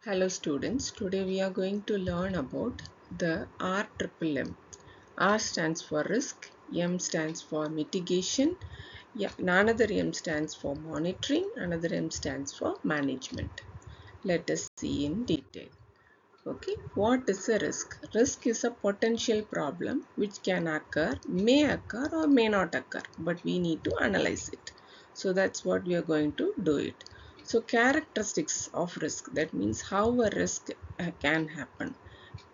Hello students, today we are going to learn about the RMMM. R stands for risk, M stands for mitigation, another M stands for monitoring, another M stands for management. Let us see in detail. Okay, what is a risk? Risk is a potential problem which can occur, may occur or may not occur, but we need to analyze it. So that's what we are going to do it. So characteristics of risk, that means how a risk can happen.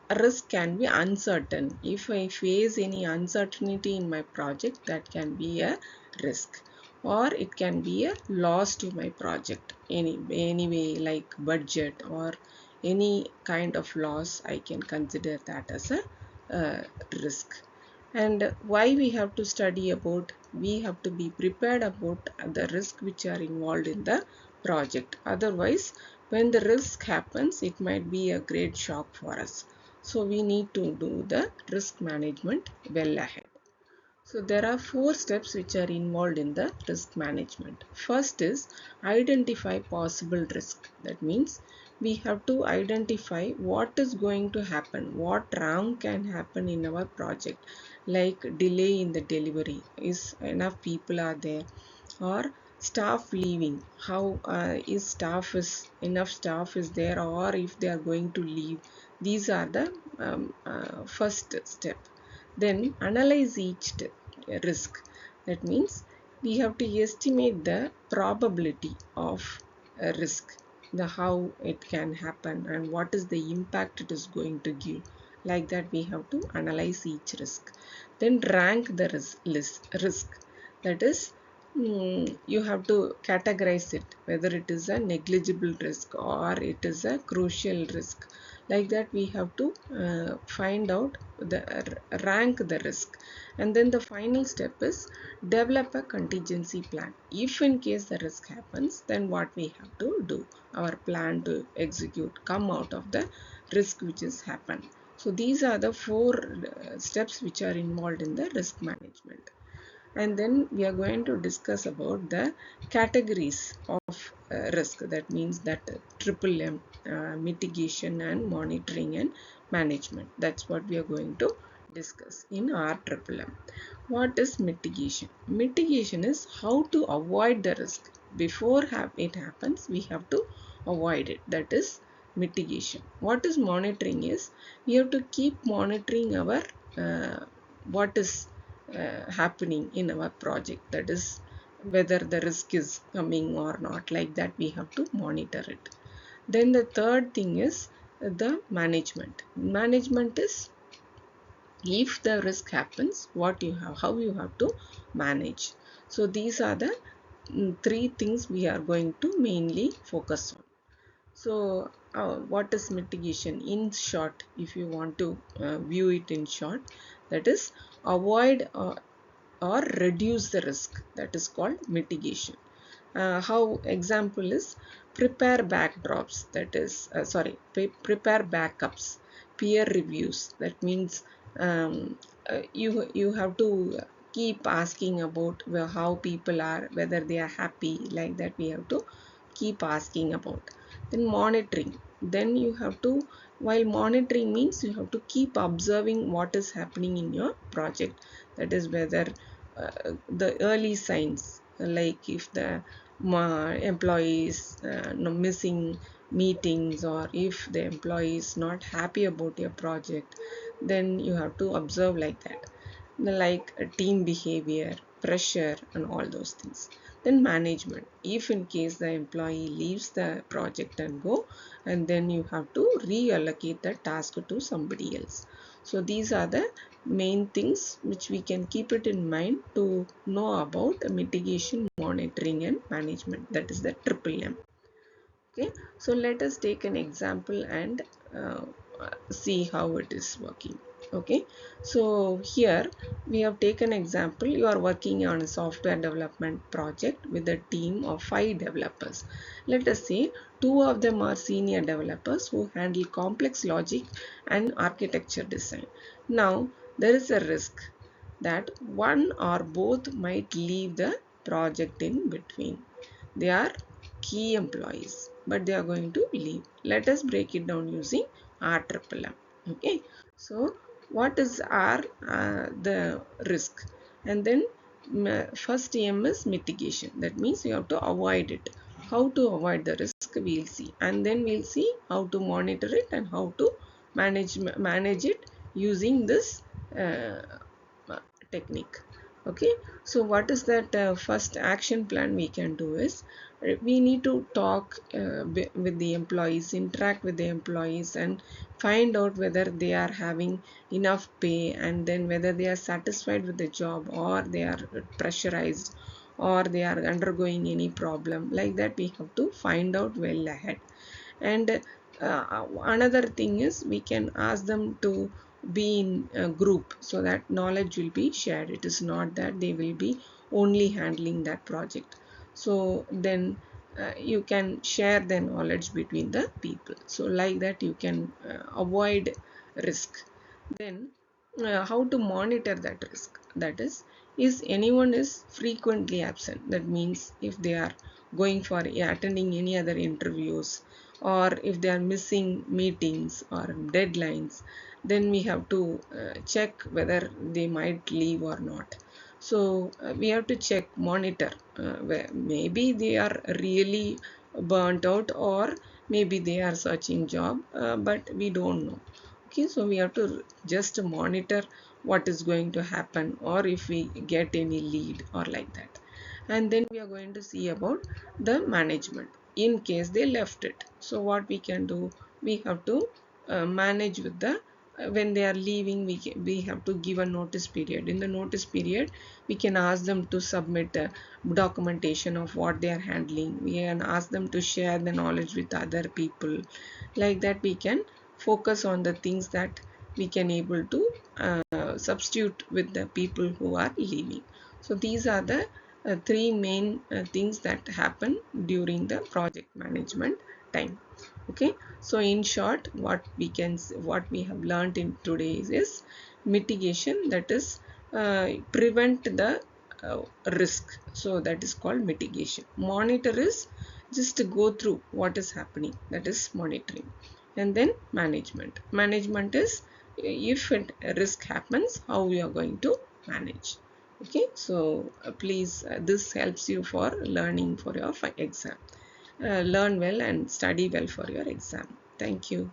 A risk can be uncertain. If I face any uncertainty in my project, that can be a risk, or it can be a loss to my project anyway, like budget or any kind of loss. I can consider that as a risk. And why we have to study about, we have to be prepared about the risk which are involved in the project. Otherwise, when the risk happens, it might be a great shock for us. So we need to do the risk management well ahead. So there are 4 steps which are involved in the risk management. First is identify possible risk. That means we have to identify what is going to happen, what wrong can happen in our project, like delay in the delivery, is enough people are there, or staff leaving, how is staff is enough staff is there, or if they are going to leave. These are the first step. Then analyze each risk. That means we have to estimate the probability of a risk, the how it can happen and what is the impact it is going to give. Like that we have to analyze each risk. Then rank the risk. That is, you have to categorize it, whether it is a negligible risk or it is a crucial risk. Like that we have to find out the rank the risk. And then the final step is develop a contingency plan. If in case the risk happens, then what we have to do, our plan to execute, come out of the risk which has happened. So these are the 4 steps which are involved in the risk management. And then we are going to discuss about the categories of risk. That means that triple M, mitigation and monitoring and management. That's what we are going to discuss in our triple M. What is mitigation? Mitigation is how to avoid the risk. Before it happens, we have to avoid it. That is mitigation. What is monitoring is we have to keep monitoring our what is happening in our project, that is whether the risk is coming or not. Like that we have to monitor it. Then the third thing is the management is, if the risk happens, what you have, how you have to manage. So these are the 3 things we are going to mainly focus on. So what is mitigation? In short, if you want to view it in short, that is avoid or reduce the risk. That is called mitigation. How example is prepare backdrops, that is prepare backups, peer reviews. That means you have to keep asking about how people are, whether they are happy. Like that we have to keep asking about. Then monitoring, then you have to, while monitoring means you have to keep observing what is happening in your project. That is whether the early signs, like if the employees missing meetings, or if the employee is not happy about your project, then you have to observe like that, like team behavior, pressure and all those things. Then management, if in case the employee leaves the project and go, and then you have to reallocate the task to somebody else. So these are the main things which we can keep it in mind to know about mitigation, monitoring and management. That is the triple M. Okay, so let us take an example and uh, see how it is working. Okay, so here we have taken example. You are working on a software development project with a team of 5 developers. Let us say 2 of them are senior developers who handle complex logic and architecture design. Now there is a risk that one or both might leave the project in between. They are key employees. but they are going to leave. Let us break it down using RMMM. Okay, so what is R? The risk, and then first M is mitigation. That means you have to avoid it. How to avoid the risk we'll see, and then we'll see how to monitor it and how to manage it using this uh, technique. Okay, so what is that first action plan we can do is we need to talk with the employees, interact with the employees, and find out whether they are having enough pay, and then whether they are satisfied with the job, or they are pressurized, or they are undergoing any problem. Like that we have to find out well ahead. And another thing is we can ask them to be in a group so that knowledge will be shared. It is not that they will be only handling that project. So then you can share the knowledge between the people, so like that you can avoid risk. Then how to monitor that risk? That is anyone is frequently absent. That means if they are going for attending any other interviews, or if they are missing meetings or deadlines, then we have to check whether they might leave or not. So we have to check, monitor, where maybe they are really burnt out, or maybe they are searching job, but we don't know. Okay, so we have to just monitor what is going to happen, or if we get any lead or like that. And then we are going to see about the management in case they left it. So what we can do, we have to manage with the when they are leaving, we have to give a notice period. In the notice period, we can ask them to submit documentation of what they are handling. We can ask them to share the knowledge with other people. Like that we can focus on the things that we can able to substitute with the people who are leaving. So these are the three main things that happen during the project management time. Okay, so in short, what we have learned in today is mitigation, that is prevent the uh, risk. So that is called mitigation. Monitor is just to go through what is happening, that is monitoring. And then management is if a risk happens, how we are going to manage. Okay, so please, this helps you for learning for your exam. Learn well and study well for your exam. Thank you.